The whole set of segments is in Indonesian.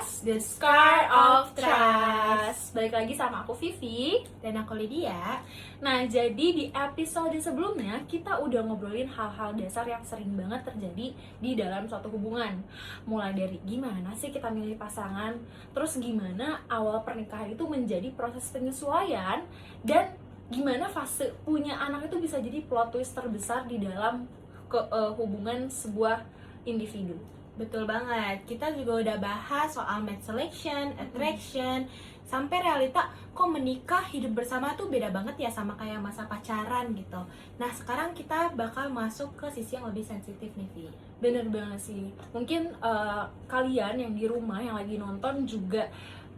podcast The Scar of Trust. Balik lagi sama aku Vivi dan aku Lydia. Nah, jadi di episode sebelumnya kita udah ngobrolin hal-hal dasar yang sering banget terjadi di dalam suatu hubungan. Mulai dari gimana sih kita milih pasangan, terus gimana awal pernikahan itu menjadi proses penyesuaian, dan gimana fase punya anak itu bisa jadi plot twist terbesar di dalam hubungan sebuah individu. Betul banget, kita juga udah bahas soal mate selection, attraction, sampai realita kok menikah hidup bersama tuh beda banget ya sama kayak masa pacaran gitu. Nah sekarang kita bakal masuk ke sisi yang lebih sensitif nih Vi. Bener banget sih, mungkin kalian yang di rumah yang lagi nonton juga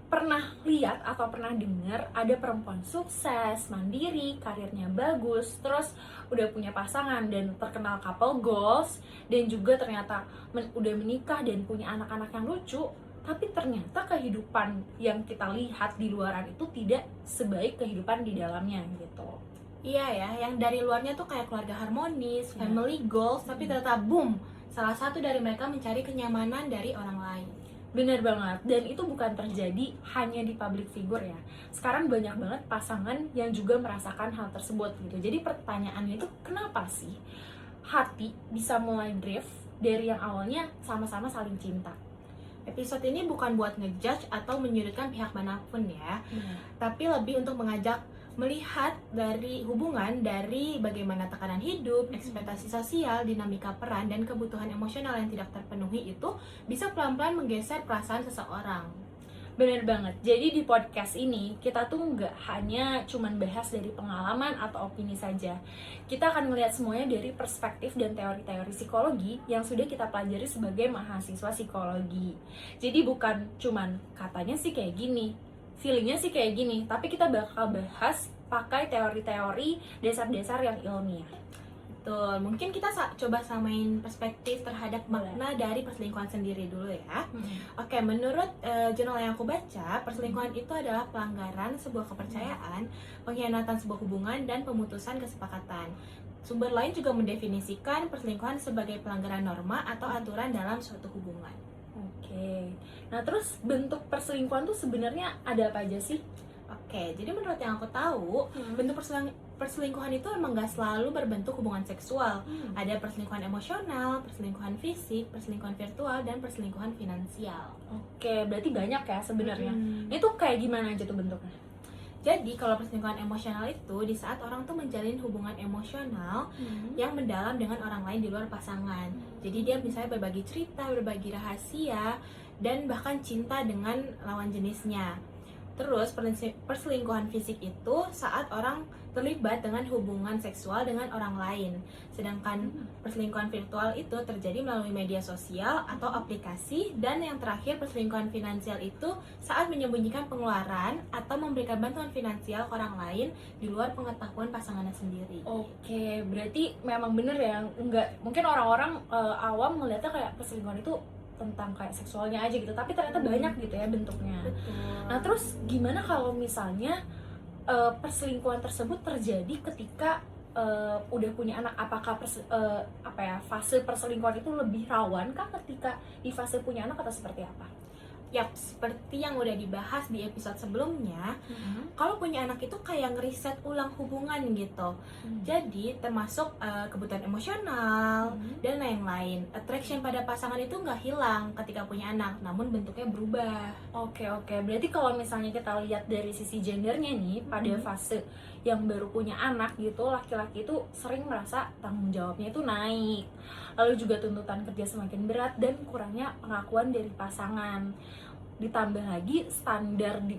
pernah lihat atau pernah dengar ada perempuan sukses, mandiri, karirnya bagus, terus udah punya pasangan dan terkenal couple goals, dan juga ternyata udah menikah dan punya anak-anak yang lucu, tapi ternyata kehidupan yang kita lihat di luaran itu tidak sebaik kehidupan di dalamnya gitu. Iya ya, yang dari luarnya tuh kayak keluarga harmonis, family goals, tapi ternyata boom, salah satu dari mereka mencari kenyamanan dari orang lain. Bener banget, dan itu bukan terjadi hanya di public figure ya. Sekarang banyak banget pasangan yang juga merasakan hal tersebut gitu. Jadi pertanyaannya itu kenapa sih hati bisa mulai drift dari yang awalnya sama-sama saling cinta? Episode ini bukan buat ngejudge atau menyudutkan pihak manapun ya, tapi lebih untuk mengajak melihat dari hubungan dari bagaimana tekanan hidup, ekspektasi sosial, dinamika peran, dan kebutuhan emosional yang tidak terpenuhi itu bisa pelan-pelan menggeser perasaan seseorang. Bener banget, jadi di podcast ini kita tuh nggak hanya cuman bahas dari pengalaman atau opini saja. Kita akan melihat semuanya dari perspektif dan teori-teori psikologi yang sudah kita pelajari sebagai mahasiswa psikologi. Jadi bukan cuman katanya sih kayak gini, feelingnya sih kayak gini, tapi kita bakal bahas pakai teori-teori dasar-dasar yang ilmiah. Betul, mungkin kita coba samain perspektif terhadap makna dari perselingkuhan sendiri dulu ya. Oke, menurut jurnal yang aku baca, perselingkuhan itu adalah pelanggaran sebuah kepercayaan, pengkhianatan sebuah hubungan, dan pemutusan kesepakatan. Sumber lain juga mendefinisikan perselingkuhan sebagai pelanggaran norma atau aturan dalam suatu hubungan. Oke, nah terus bentuk perselingkuhan tuh sebenarnya ada apa aja sih? Oke, jadi menurut yang aku tahu, bentuk perselingkuhan itu emang gak selalu berbentuk hubungan seksual. Ada perselingkuhan emosional, perselingkuhan fisik, perselingkuhan virtual, dan perselingkuhan finansial. Oke, berarti banyak ya sebenarnya. Itu kayak gimana aja tuh bentuknya? Jadi kalau perselingkuhan emosional itu di saat orang tuh menjalin hubungan emosional yang mendalam dengan orang lain di luar pasangan. Jadi dia misalnya berbagi cerita, berbagi rahasia, dan bahkan cinta dengan lawan jenisnya. Terus perselingkuhan fisik itu saat orang terlibat dengan hubungan seksual dengan orang lain. Sedangkan perselingkuhan virtual itu terjadi melalui media sosial atau aplikasi. Dan yang terakhir perselingkuhan finansial itu saat menyembunyikan pengeluaran atau memberikan bantuan finansial ke orang lain di luar pengetahuan pasangannya sendiri. Oke, berarti memang bener ya, enggak mungkin orang-orang awam melihatnya kayak perselingkuhan itu tentang kayak seksualnya aja gitu, tapi ternyata banyak gitu ya bentuknya. Betul. Nah terus gimana kalau misalnya perselingkuhan tersebut terjadi ketika udah punya anak? Apakah fase perselingkuhan itu lebih rawan kah ketika di fase punya anak atau seperti apa? Yap, seperti yang udah dibahas di episode sebelumnya, kalau punya anak itu kayak ngeriset ulang hubungan gitu. Jadi termasuk kebutuhan emosional dan lain-lain. Attraction pada pasangan itu nggak hilang ketika punya anak, namun bentuknya berubah. Oke, berarti kalau misalnya kita lihat dari sisi gendernya nih, pada fase yang baru punya anak gitu, laki-laki itu sering merasa tanggung jawabnya itu naik, lalu juga tuntutan kerja semakin berat dan kurangnya pengakuan dari pasangan. Ditambah lagi standar di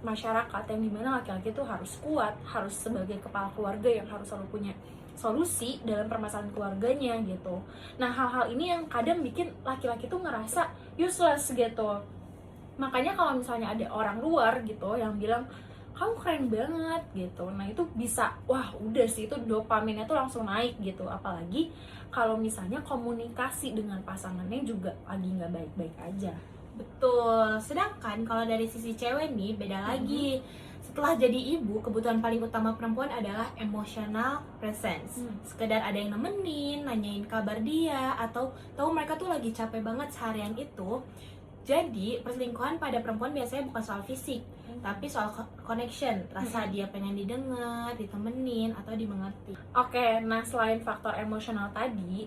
masyarakat yang dimana laki-laki itu harus kuat, harus sebagai kepala keluarga yang harus selalu punya solusi dalam permasalahan keluarganya gitu. Nah hal-hal ini yang kadang bikin laki-laki tuh ngerasa useless gitu. Makanya kalau misalnya ada orang luar gitu yang bilang kamu keren banget gitu, nah itu bisa, wah udah sih itu dopaminnya tuh langsung naik gitu. Apalagi kalau misalnya komunikasi dengan pasangannya juga lagi nggak baik-baik aja. Betul, sedangkan kalau dari sisi cewek nih beda lagi. Setelah jadi ibu, kebutuhan paling utama perempuan adalah emotional presence. Sekedar ada yang nemenin, nanyain kabar dia, atau tahu mereka tuh lagi capek banget seharian itu. Jadi perselingkuhan pada perempuan biasanya bukan soal fisik, tapi soal connection, rasa dia pengen didengar, ditemenin, atau dimengerti. Oke, nah selain faktor emosional tadi,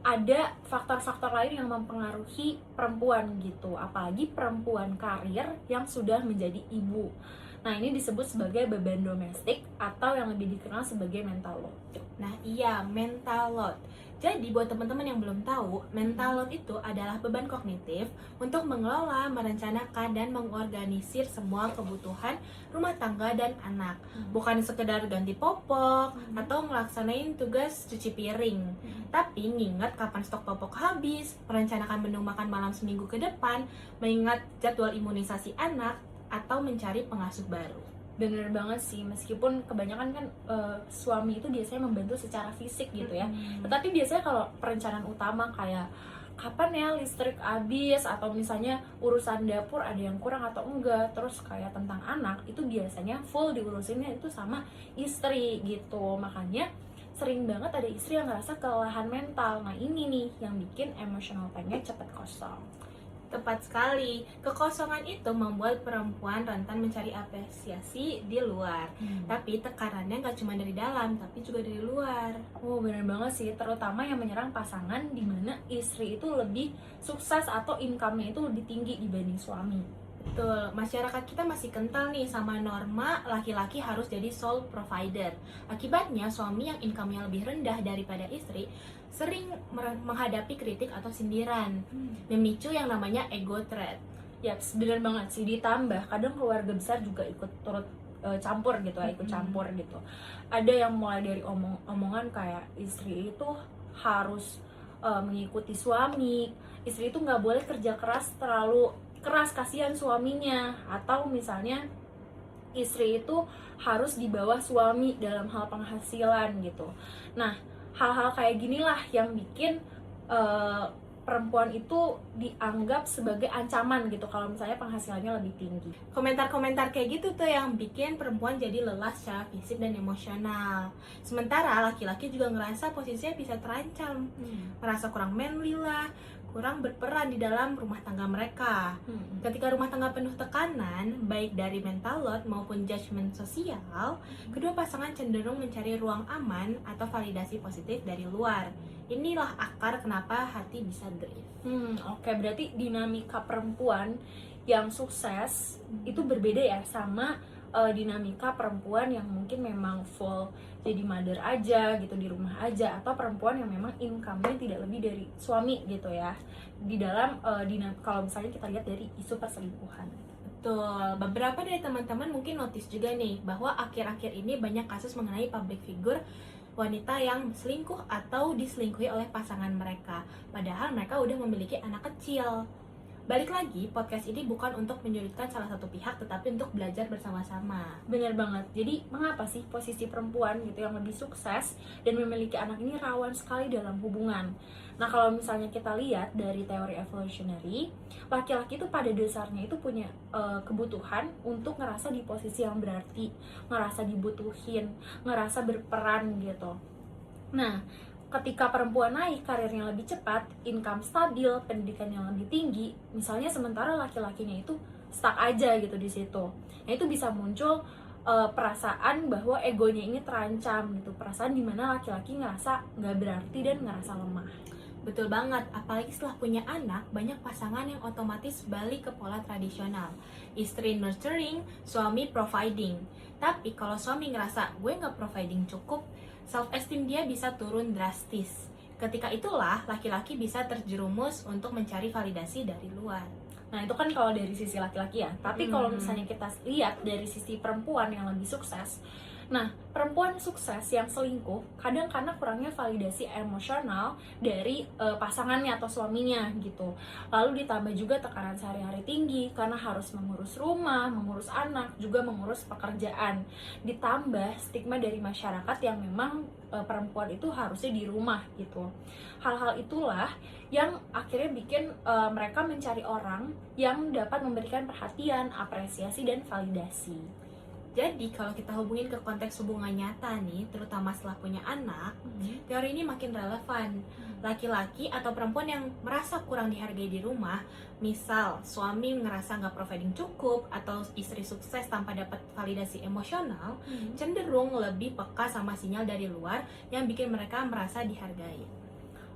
ada faktor-faktor lain yang mempengaruhi perempuan gitu, apalagi perempuan karir yang sudah menjadi ibu. Nah, ini disebut sebagai beban domestik atau yang lebih dikenal sebagai mental load. Nah iya, mental load. Jadi buat teman-teman yang belum tahu, mental load itu adalah beban kognitif untuk mengelola, merencanakan, dan mengorganisir semua kebutuhan rumah tangga dan anak. Bukan sekedar ganti popok atau ngelaksanain tugas cuci piring, tapi nginget kapan stok popok habis, merencanakan menu makan malam seminggu ke depan, mengingat jadwal imunisasi anak, atau mencari pengasuh baru. Bener banget sih, meskipun kebanyakan kan suami itu biasanya membantu secara fisik gitu ya. Tetapi biasanya kalau perencanaan utama kayak kapan ya listrik habis, atau misalnya urusan dapur ada yang kurang atau enggak, terus kayak tentang anak, itu biasanya full diurusinnya itu sama istri gitu. Makanya sering banget ada istri yang ngerasa kelelahan mental. Nah ini nih yang bikin emotional tanknya cepet kosong. Tepat sekali, kekosongan itu membuat perempuan rentan mencari apresiasi di luar. Tapi tekanannya nggak cuma dari dalam, tapi juga dari luar. Oh bener banget sih, terutama yang menyerang pasangan di mana istri itu lebih sukses atau income-nya itu lebih tinggi dibanding suami. Betul, masyarakat kita masih kental nih sama norma laki-laki harus jadi sole provider. Akibatnya suami yang income-nya lebih rendah daripada istri sering menghadapi kritik atau sindiran, memicu yang namanya ego threat. Yaps, bener banget sih, ditambah kadang keluarga besar juga ikut turut campur gitu ya, ikut campur gitu. Ada yang mulai dari omongan kayak istri itu harus mengikuti suami, istri itu nggak boleh kerja keras terlalu keras, kasihan suaminya, atau misalnya istri itu harus di bawah suami dalam hal penghasilan gitu. Nah, hal-hal kayak ginilah yang bikin perempuan itu dianggap sebagai ancaman gitu kalau misalnya penghasilannya lebih tinggi. Komentar-komentar kayak gitu tuh yang bikin perempuan jadi lelah secara fisik dan emosional. Sementara laki-laki juga ngerasa posisinya bisa terancam, merasa kurang manly lah, kurang berperan di dalam rumah tangga mereka. Ketika rumah tangga penuh tekanan, baik dari mental load maupun judgement sosial, kedua pasangan cenderung mencari ruang aman atau validasi positif dari luar. Inilah akar kenapa hati bisa drift. Oke, berarti dinamika perempuan yang sukses itu berbeda ya sama dinamika perempuan yang mungkin memang full jadi mother aja gitu, di rumah aja, atau perempuan yang memang income-nya tidak lebih dari suami gitu ya, di dalam kalau misalnya kita lihat dari isu perselingkuhan. Betul, beberapa dari teman-teman mungkin notice juga nih bahwa akhir-akhir ini banyak kasus mengenai public figure wanita yang selingkuh atau diselingkuhi oleh pasangan mereka, padahal mereka udah memiliki anak kecil. Balik lagi, podcast ini bukan untuk menyudutkan salah satu pihak, tetapi untuk belajar bersama-sama. Bener banget. Jadi mengapa sih posisi perempuan gitu yang lebih sukses dan memiliki anak ini rawan sekali dalam hubungan? Nah kalau misalnya kita lihat dari teori evolutionary, laki-laki itu pada dasarnya itu punya kebutuhan untuk ngerasa di posisi yang berarti, ngerasa dibutuhin, ngerasa berperan gitu. Nah, ketika perempuan naik, karirnya lebih cepat, income stabil, pendidikan yang lebih tinggi, misalnya sementara laki-lakinya itu stuck aja gitu di situ. Nah, itu bisa muncul perasaan bahwa egonya ini terancam gitu, perasaan dimana laki-laki ngerasa nggak berarti dan ngerasa lemah. Betul banget, apalagi setelah punya anak, banyak pasangan yang otomatis balik ke pola tradisional. Istri nurturing, suami providing. Tapi kalau suami ngerasa gue nggak providing cukup, self-esteem dia bisa turun drastis. Ketika itulah laki-laki bisa terjerumus untuk mencari validasi dari luar. Nah itu kan kalau dari sisi laki-laki ya. Tapi kalau misalnya kita lihat dari sisi perempuan yang lebih sukses, nah perempuan sukses yang selingkuh kadang karena kurangnya validasi emosional dari pasangannya atau suaminya gitu. Lalu ditambah juga tekanan sehari-hari tinggi karena harus mengurus rumah, mengurus anak, juga mengurus pekerjaan. Ditambah stigma dari masyarakat yang memang perempuan itu harusnya di rumah gitu. Hal-hal itulah yang akhirnya bikin mereka mencari orang yang dapat memberikan perhatian, apresiasi, dan validasi. Jadi kalau kita hubungin ke konteks hubungan nyata nih, terutama setelah punya anak, teori ini makin relevan. laki-laki atau perempuan yang merasa kurang dihargai di rumah, misal suami ngerasa nggak providing cukup atau istri sukses tanpa dapat validasi emosional, cenderung lebih peka sama sinyal dari luar yang bikin mereka merasa dihargai.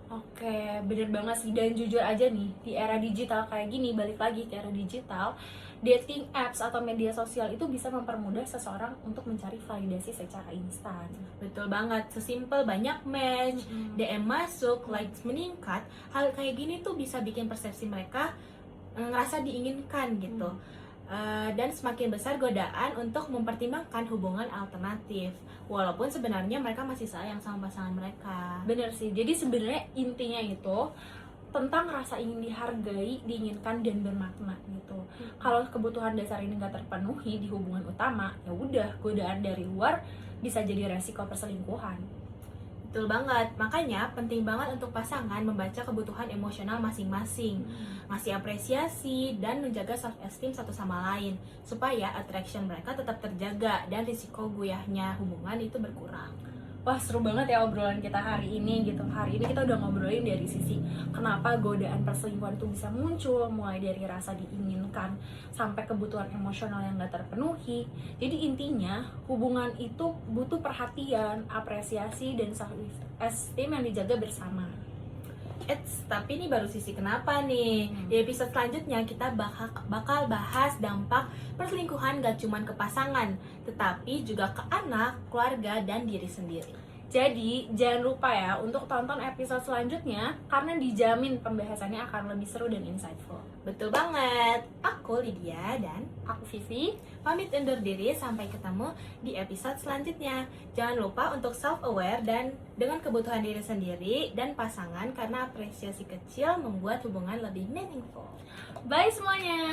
Oke, bener banget sih. Dan jujur aja nih, di era digital kayak gini, balik lagi ke era digital, dating apps atau media sosial itu bisa mempermudah seseorang untuk mencari validasi secara instan. Betul banget, sesimpel banyak match, DM masuk, likes meningkat, hal kayak gini tuh bisa bikin persepsi mereka ngerasa diinginkan gitu. Dan semakin besar godaan untuk mempertimbangkan hubungan alternatif, walaupun sebenarnya mereka masih sayang sama pasangan mereka. Bener sih, jadi sebenarnya intinya itu tentang rasa ingin dihargai, diinginkan, dan bermakna gitu. Kalau kebutuhan dasar ini nggak terpenuhi di hubungan utama, ya udah, godaan dari luar bisa jadi resiko perselingkuhan. Betul banget, makanya penting banget untuk pasangan membaca kebutuhan emosional masing-masing, ngasih apresiasi, dan menjaga self-esteem satu sama lain, supaya attraction mereka tetap terjaga dan risiko goyahnya hubungan itu berkurang. Wah, seru banget ya obrolan kita hari ini gitu. Hari ini kita udah ngobrolin dari sisi kenapa godaan perselingkuhan itu bisa muncul, mulai dari rasa diinginkan sampai kebutuhan emosional yang gak terpenuhi. Jadi intinya hubungan itu butuh perhatian, apresiasi, dan self-esteem yang dijaga bersama. Tapi ini baru sisi kenapa nih. Di episode selanjutnya kita bakal bahas dampak perselingkuhan gak cuma ke pasangan, tetapi juga ke anak, keluarga, dan diri sendiri. Jadi jangan lupa ya untuk tonton episode selanjutnya, karena dijamin pembahasannya akan lebih seru dan insightful. Betul banget. Aku Lydia dan Aku Vivi, pamit undur diri, sampai ketemu di episode selanjutnya. Jangan lupa untuk self-aware dan dengan kebutuhan diri sendiri dan pasangan, karena apresiasi kecil membuat hubungan lebih meaningful. bye semuanya.